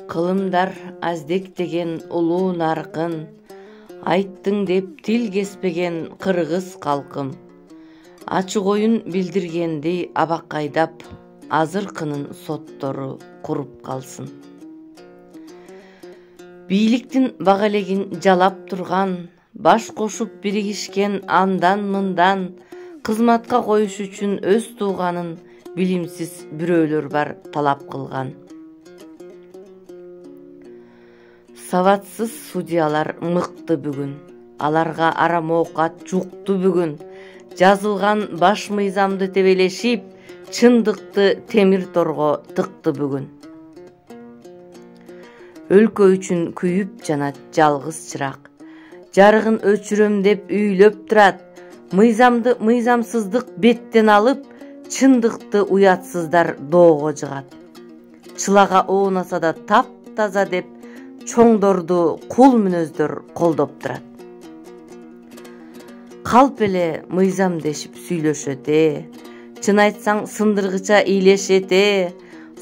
Кылымдар аздектеген улуу наркын, айттың деп тил кеспеген кыргыз калкым. Ачык оюн билдиргендей абакайдап, азыркынын соттору куруп калсын. Бийликтин багалегин жалап турган, баш кошуп биригишкен андан-мындан, кызматка коюш үчүн өз тууганын билимсиз бирөөлөр бар талап кылган. Саватсыз судьялар мыкты бүгүн, аларга арам оокат жукту бүгүн. Жазылган баш мыйзамды тебелешип, чындыкты темир торго тыкты бүгүн. Өлкө үчүн күйүп жанат жалгыз чырак, жарыгын өчүрөм деп үйлөп турат. Мыйзамды мыйзамсыздык беттен алып, чындыкты уятсыздар доого жыгат. Чылага оонаса да таптаза деп, чоңдорду кул мүнөздөр колдоп турат. Калп эле мыйзам дешип сүйлөшөт, чын айтсаң сындыргыча ийлешет,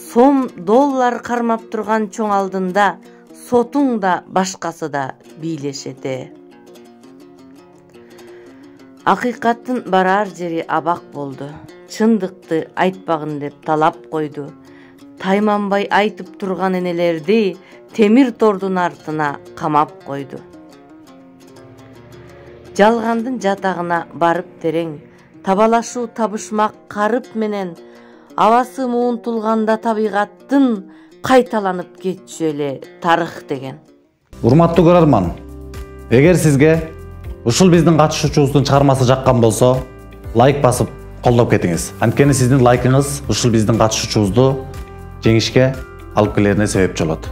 сом доллар кармап турган чоң алдында сотуң да башкасы да бийлешет. Акыйкаттын барар жери абак болду, чындыкты айтпагын деп талап койду. Тайманбай айтып турган энелерди темир тордун артына камап койду. Жалгандын жатагына барып терең, табалашуу табышмак карып менен, абасы муунтулганда табигаттын кайталанып кетчү эле тарых деген. Урматтуу көрөрман, эгер сизге ушул биздин катышуучубуздун чыгармасы жаккан болсо, лайк басып колдоп кетиңиз. Анткени сиздин лайкыңыз ушул биздин катышуучубузду жеңишке алып келерине себепчи болот.